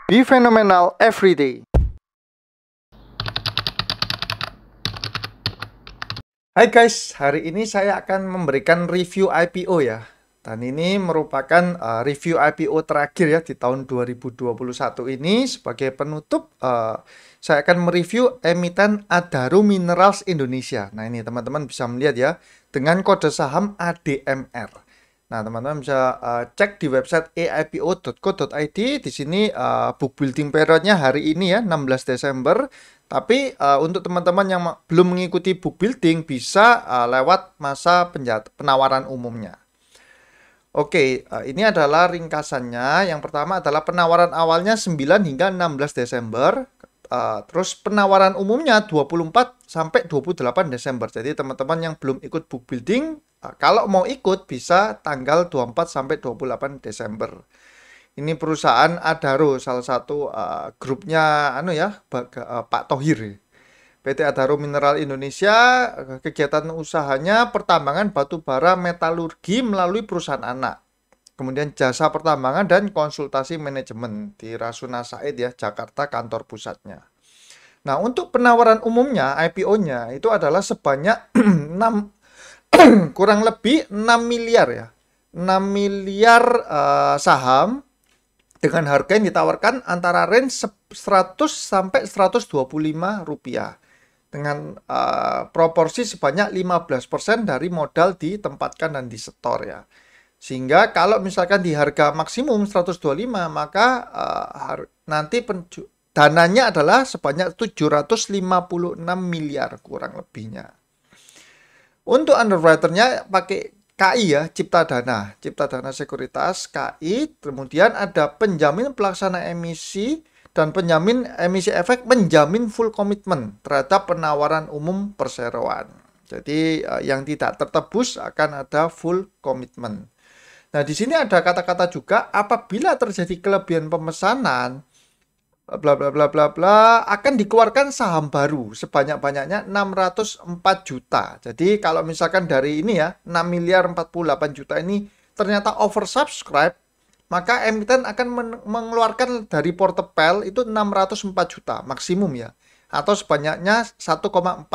Be phenomenal every day. Hai guys, hari ini saya akan memberikan review IPO ya. Dan ini merupakan review IPO terakhir ya di tahun 2021 ini. Sebagai penutup, saya akan mereview emiten Adaro Minerals Indonesia. Nah ini teman-teman bisa melihat ya, dengan kode saham ADMR. Nah, teman-teman bisa cek di website aipo.co.id. Di sini book building periodnya hari ini ya, 16 Desember. Tapi untuk teman-teman yang belum mengikuti book building bisa lewat masa penawaran umumnya. Oke, ini adalah ringkasannya. Yang pertama adalah penawaran awalnya 9 hingga 16 Desember. Terus penawaran umumnya 24 sampai 28 Desember. Jadi teman-teman yang belum ikut book building, kalau mau ikut bisa tanggal 24 sampai 28 Desember. Ini perusahaan Adaro, salah satu grupnya Pak Thohir. PT Adaro Mineral Indonesia, kegiatan usahanya pertambangan batu bara metalurgi melalui perusahaan anak. Kemudian jasa pertambangan dan konsultasi manajemen di Rasuna Said ya, Jakarta kantor pusatnya. Nah, untuk penawaran umumnya, IPO-nya itu adalah sebanyak 6 kurang lebih 6 miliar ya. 6 miliar saham dengan harga yang ditawarkan antara range 100 sampai 125 rupiah. Dengan proporsi sebanyak 15% dari modal ditempatkan dan disetor ya. Sehingga kalau misalkan di harga maksimum 125, maka nanti dananya adalah sebanyak 756 miliar kurang lebihnya. Untuk underwriternya pakai KI ya, Cipta Dana Sekuritas, KI. Kemudian ada penjamin pelaksana emisi dan penjamin emisi efek menjamin full komitmen terhadap penawaran umum perseroan. Jadi yang tidak tertebus akan ada full komitmen. Nah, di sini ada kata-kata juga apabila terjadi kelebihan pemesanan bla bla bla bla bla akan dikeluarkan saham baru sebanyak-banyaknya 604 juta. Jadi kalau misalkan dari ini ya 6 miliar 48 juta ini ternyata oversubscribe, maka emiten akan mengeluarkan dari portefel itu 604 juta maksimum ya, atau sebanyaknya 1,48%.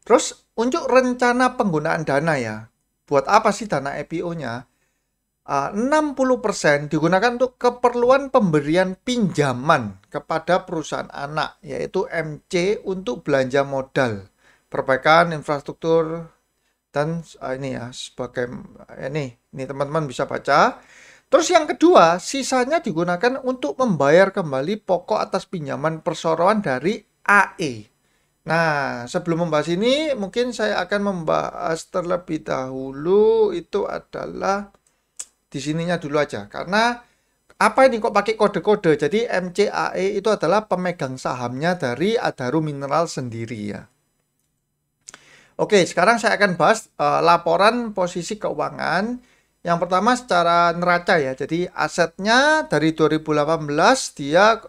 Terus untuk rencana penggunaan dana ya. Buat apa sih dana IPO-nya? 60% digunakan untuk keperluan pemberian pinjaman kepada perusahaan anak, yaitu MC untuk belanja modal, perbaikan infrastruktur, dan ini ya, sebagai ini teman-teman bisa baca. Terus yang kedua, sisanya digunakan untuk membayar kembali pokok atas pinjaman perseroan dari AE. Nah, sebelum membahas ini, mungkin saya akan membahas terlebih dahulu itu adalah di sininya dulu aja. Karena apa ini kok pakai kode-kode? Jadi MCAE itu adalah pemegang sahamnya dari Adaro Mineral sendiri ya. Oke, sekarang saya akan bahas laporan posisi keuangan. Yang pertama secara neraca ya. Jadi asetnya dari 2018 dia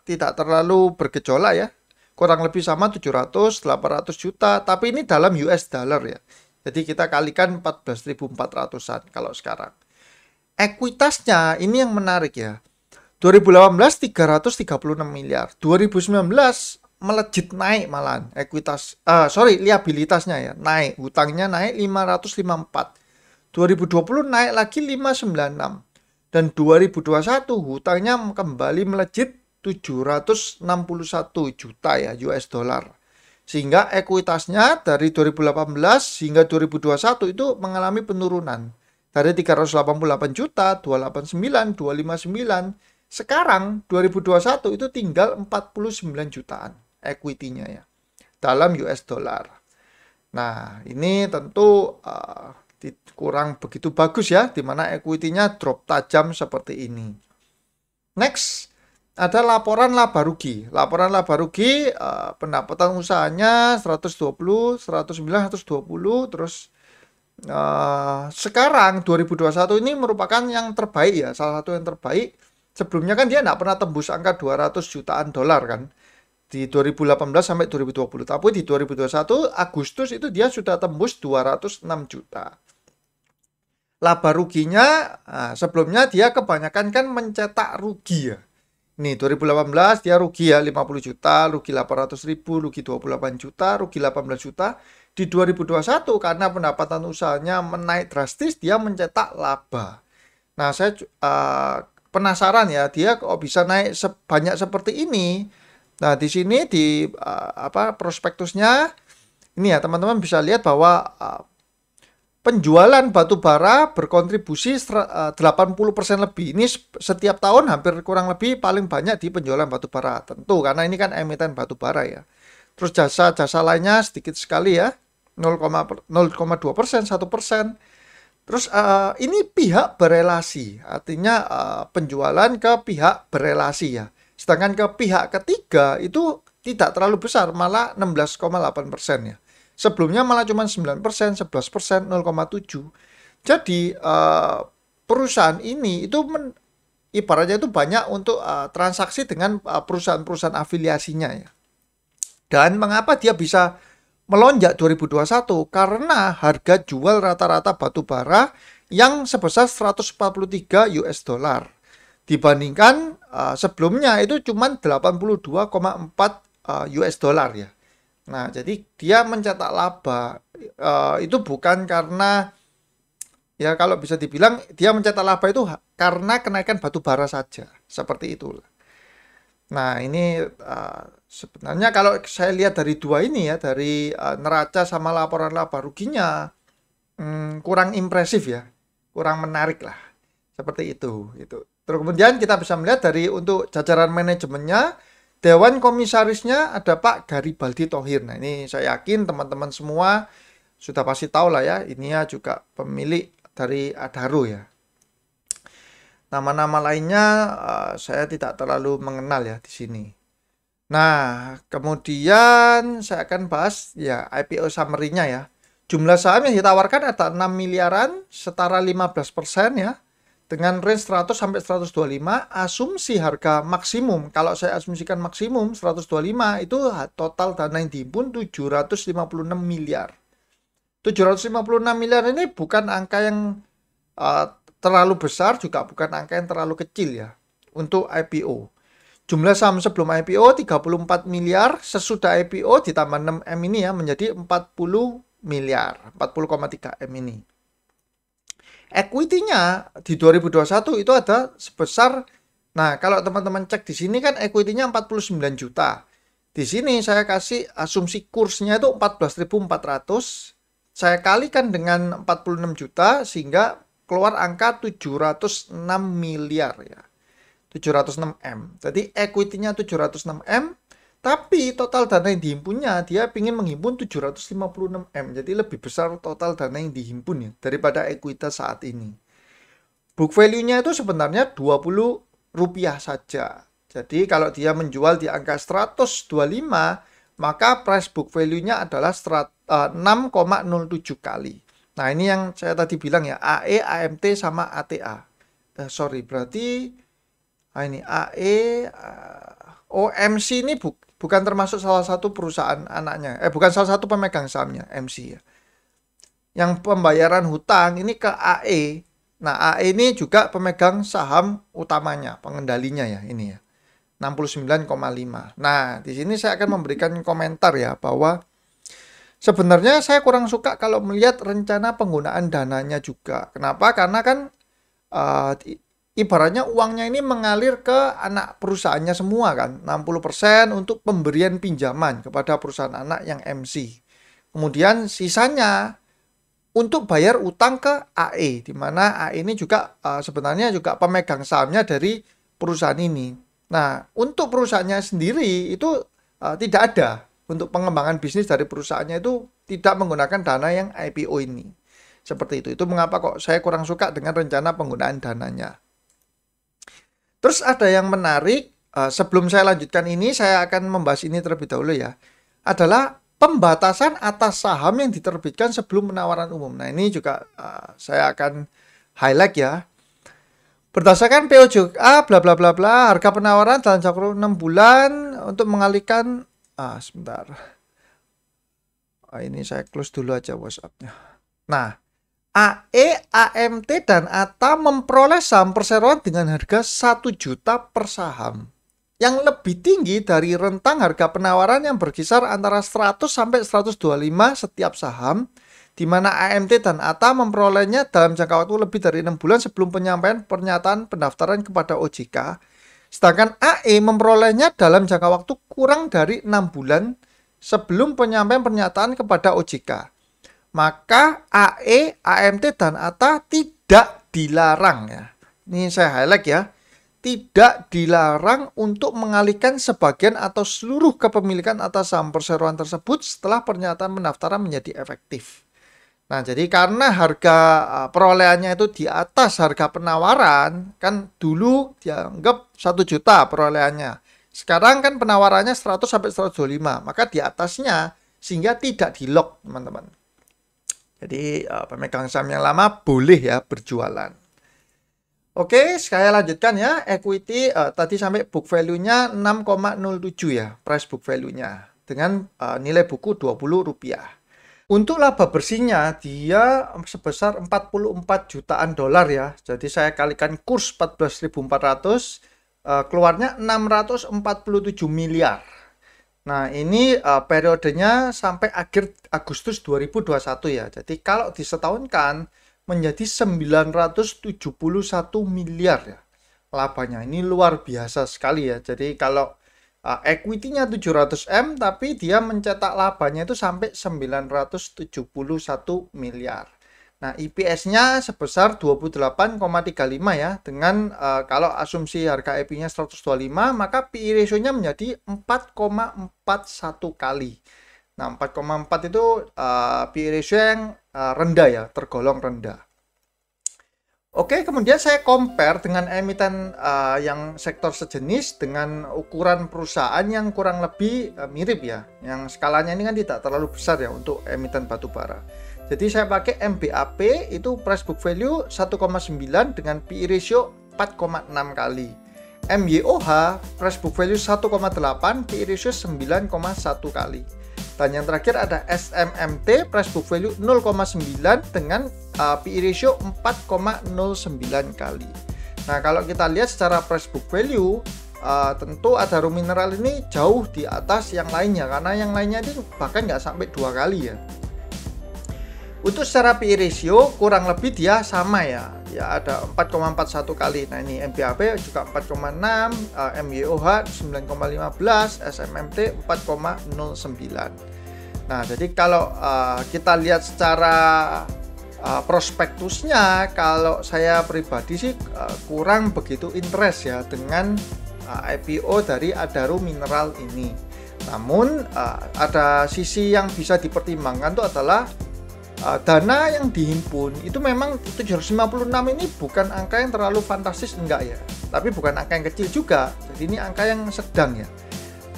tidak terlalu bergejolak ya. Kurang lebih sama 700-800 juta, tapi ini dalam US dollar ya. Jadi kita kalikan 14.400-an kalau sekarang. Ekuitasnya ini yang menarik ya. 2018 336 miliar, 2019 melejit naik malahan liabilitasnya ya, naik, hutangnya naik 554. 2020 naik lagi 596 dan 2021 hutangnya kembali melejit 761 juta ya US dollar. Sehingga ekuitasnya dari 2018 hingga 2021 itu mengalami penurunan. Dari 388 juta, 289, 259. Sekarang 2021 itu tinggal 49 jutaan equity-nya ya. Dalam US dollar. Nah, ini tentu kurang begitu bagus ya, di mana equity-nya drop tajam seperti ini. Next, ada laporan laba rugi. Laporan laba rugi pendapatan usahanya 120, 109, 120. Terus sekarang 2021 ini merupakan yang terbaik ya. Salah satu yang terbaik. Sebelumnya kan dia nggak pernah tembus angka 200 jutaan dolar kan. Di 2018 sampai 2020. Tapi di 2021 Agustus itu dia sudah tembus 206 juta. laba ruginya, sebelumnya dia kebanyakan kan mencetak rugi ya. Nih 2018 dia rugi ya 50 juta, rugi 800 ribu, rugi 28 juta, rugi 18 juta. Di 2021 karena pendapatan usahanya menaik drastis, dia mencetak laba. Nah, saya penasaran ya, dia kok bisa naik sebanyak seperti ini. Nah, di sini di prospektusnya ini ya teman-teman bisa lihat bahwa penjualan batu bara berkontribusi 80% lebih. Ini setiap tahun hampir kurang lebih paling banyak di penjualan batu bara. Tentu karena ini kan emiten batu bara ya. Terus jasa-jasa lainnya sedikit sekali ya. 0,2%, 1%. Terus ini pihak berelasi, artinya penjualan ke pihak berelasi ya. Sedangkan ke pihak ketiga itu tidak terlalu besar, malah 16,8% ya. Sebelumnya malah cuma 9%, 11%, 0,7%. Jadi perusahaan ini itu ibaratnya itu banyak untuk transaksi dengan perusahaan-perusahaan afiliasinya ya. Dan mengapa dia bisa melonjak 2021? Karena harga jual rata-rata batu bara yang sebesar 143 US dollar. Dibandingkan sebelumnya itu cuma 82,4 US dollar ya. Nah, jadi dia mencetak laba itu bukan karena ya kalau bisa dibilang dia mencetak laba itu karena kenaikan batu bara saja. Seperti itu. Nah, ini sebenarnya kalau saya lihat dari dua ini ya, dari neraca sama laporan laba ruginya kurang impresif ya, kurang menarik lah. Seperti itu. Terus kemudian kita bisa melihat dari untuk jajaran manajemennya, Dewan Komisarisnya ada Pak Garibaldi Thohir. Nah, ini saya yakin teman-teman semua sudah pasti tahu lah ya, ini ya juga pemilik dari Adaro ya. Nama-nama lainnya saya tidak terlalu mengenal ya di sini. Nah, kemudian saya akan bahas ya IPO summary-nya ya. Jumlah saham yang ditawarkan ada 6 miliaran, setara 15% ya. Dengan range 100 sampai 125, asumsi harga maksimum. Kalau saya asumsikan maksimum 125 itu total dana yang dihimpun 756 miliar. 756 miliar ini bukan angka yang terlalu besar, juga bukan angka yang terlalu kecil ya untuk IPO. Jumlah saham sebelum IPO 34 miliar, sesudah IPO ditambah 6M ini ya menjadi 40 miliar, 40,3 M ini. Equity-nya di 2021 itu ada sebesar, nah kalau teman-teman cek di sini kan equity-nya 49 juta. Di sini saya kasih asumsi kursnya itu 14.400, saya kalikan dengan 46 juta sehingga keluar angka 706 miliar ya. 706 M. Jadi equity-nya 706 M, tapi total dana yang dihimpunnya dia ingin menghimpun 756 M. Jadi lebih besar total dana yang dihimpun ya daripada ekuitas saat ini. Book value-nya itu sebenarnya 20 rupiah saja. Jadi kalau dia menjual di angka 125, maka price book value-nya adalah 6,07 kali. Nah, ini yang saya tadi bilang ya, AE, AMT sama ATA. Sorry, berarti ini AE, OMC ini bukan termasuk salah satu perusahaan anaknya. Bukan salah satu pemegang sahamnya, MC ya. Yang pembayaran hutang ini ke AE. Nah, AE ini juga pemegang saham utamanya, pengendalinya ya ini ya. 69,5. Nah, di sini saya akan memberikan komentar ya bahwa sebenarnya saya kurang suka kalau melihat rencana penggunaan dananya juga. Kenapa? Karena kan ibaratnya uangnya ini mengalir ke anak perusahaannya semua kan. 60% untuk pemberian pinjaman kepada perusahaan anak yang MC. Kemudian sisanya untuk bayar utang ke AE, di mana AE ini juga sebenarnya juga pemegang sahamnya dari perusahaan ini. Nah, untuk perusahaannya sendiri itu tidak ada. Untuk pengembangan bisnis dari perusahaannya itu tidak menggunakan dana yang IPO ini. Seperti itu. Itu mengapa kok saya kurang suka dengan rencana penggunaan dananya. Terus ada yang menarik, sebelum saya lanjutkan ini, saya akan membahas ini terlebih dahulu ya. Adalah pembatasan atas saham yang diterbitkan sebelum penawaran umum. Nah, ini juga saya akan highlight ya. Berdasarkan POJK bla bla bla bla, harga penawaran dalam jangka 6 bulan untuk mengalihkan sebentar. Ini saya close dulu aja WhatsApp-nya. Nah, AE, AMT, dan ATA memperoleh saham perseroan dengan harga 1 juta per saham, yang lebih tinggi dari rentang harga penawaran yang berkisar antara 100 sampai 125 setiap saham, di mana AMT dan ATA memperolehnya dalam jangka waktu lebih dari 6 bulan sebelum penyampaian pernyataan pendaftaran kepada OJK, sedangkan AE memperolehnya dalam jangka waktu kurang dari 6 bulan sebelum penyampaian pernyataan kepada OJK. Maka AE, AMT, dan ATA tidak dilarang ya. Ini saya highlight ya. Tidak dilarang untuk mengalihkan sebagian atau seluruh kepemilikan atas saham perseroan tersebut setelah pernyataan pendaftaran menjadi efektif. Nah, jadi karena harga perolehannya itu di atas harga penawaran, kan dulu dianggap 1 juta perolehannya. Sekarang kan penawarannya 100 sampai 125, maka di atasnya sehingga tidak di-lock, teman-teman. Jadi pemegang saham yang lama boleh ya berjualan. Oke, saya lanjutkan ya. Equity tadi sampai book value-nya 6,07 ya, price book value-nya dengan nilai buku Rp20. Untuk laba bersihnya dia sebesar 44 jutaan dolar ya. Jadi saya kalikan kurs 14.400, keluarnya 647 miliar. Nah, ini periodenya sampai akhir Agustus 2021 ya. Jadi kalau disetahunkan menjadi 971 miliar ya labanya. Ini luar biasa sekali ya. Jadi kalau equity-nya 700M tapi dia mencetak labanya itu sampai 971 miliar. Nah, EPS-nya sebesar 28,35 ya. Dengan kalau asumsi harga IP-nya 125, maka PE ratio-nya menjadi 4,41 kali. Nah, 4,4 itu PE ratio yang rendah ya, tergolong rendah. Oke, kemudian saya compare dengan emiten yang sektor sejenis dengan ukuran perusahaan yang kurang lebih mirip ya. Yang skalanya ini kan tidak terlalu besar ya untuk emiten batubara. Jadi saya pakai MBAP itu price book value 1,9 dengan PE ratio 4,6 kali. MYOH price book value 1,8, PE ratio 9,1 kali. Dan yang terakhir ada SMMT price book value 0,9 dengan PE ratio 4,09 kali. Nah, kalau kita lihat secara price book value, tentu Adaro Mineral ini jauh di atas yang lainnya, karena yang lainnya ini bahkan nggak sampai 2 kali ya. Untuk secara PE ratio kurang lebih dia sama ya. Ya ada 4,41 kali. Nah, ini MBAP juga 4,6, MYOH 9,15, SMMT 4,09. Nah, jadi kalau kita lihat secara prospektusnya, kalau saya pribadi sih kurang begitu interest ya dengan IPO dari Adaro Mineral ini. Namun ada sisi yang bisa dipertimbangkan itu adalah dana yang dihimpun itu memang 756 ini bukan angka yang terlalu fantastis, enggak ya, tapi bukan angka yang kecil juga, jadi ini angka yang sedang ya.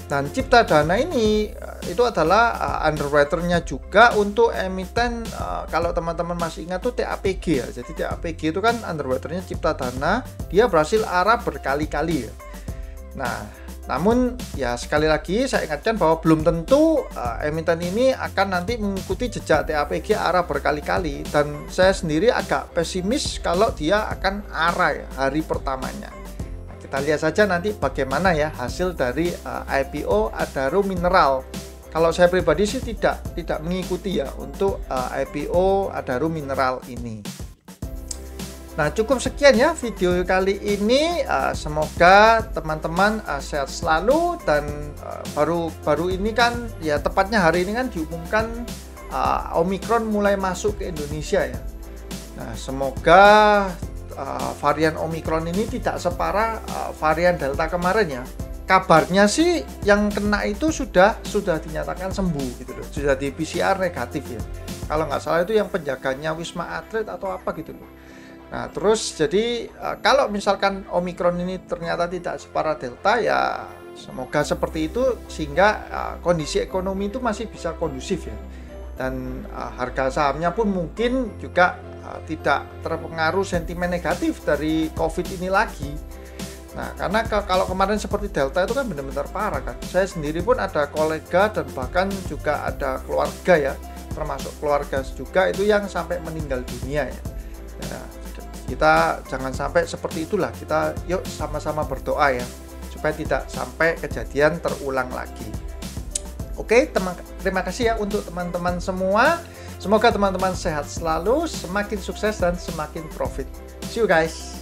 Dan Cipta Dana ini itu adalah underwriter-nya juga untuk emiten, kalau teman-teman masih ingat tuh TAPG ya. Jadi TAPG itu kan underwriter-nya Cipta Dana, dia berhasil arah berkali-kali ya. Nah, namun ya sekali lagi saya ingatkan bahwa belum tentu emiten ini akan nanti mengikuti jejak TAPG arah berkali-kali, dan saya sendiri agak pesimis kalau dia akan arah ya hari pertamanya. Nah, kita lihat saja nanti bagaimana ya hasil dari IPO Adaro Mineral. Kalau saya pribadi sih tidak mengikuti ya untuk IPO Adaro Mineral ini. Nah, cukup sekian ya video kali ini. Semoga teman-teman sehat selalu, dan baru ini kan ya, tepatnya hari ini kan diumumkan Omicron mulai masuk ke Indonesia ya. Nah, semoga varian Omicron ini tidak separah varian Delta kemarin ya. Kabarnya sih yang kena itu sudah dinyatakan sembuh gitu loh, sudah di PCR negatif ya. Kalau nggak salah itu yang penjaganya Wisma Atlet atau apa gitu loh. Nah, terus jadi kalau misalkan Omicron ini ternyata tidak separah Delta ya, semoga seperti itu sehingga kondisi ekonomi itu masih bisa kondusif ya. Dan harga sahamnya pun mungkin juga tidak terpengaruh sentimen negatif dari COVID ini lagi. Nah, karena kalau kemarin seperti Delta itu kan benar-benar parah kan. Saya sendiri pun ada kolega dan bahkan juga ada keluarga ya termasuk keluarga juga itu yang sampai meninggal dunia ya. Nah, kita jangan sampai seperti itulah. Kita yuk sama-sama berdoa ya, supaya tidak sampai kejadian terulang lagi. Oke, terima kasih ya untuk teman-teman semua. Semoga teman-teman sehat selalu, semakin sukses dan semakin profit. See you guys.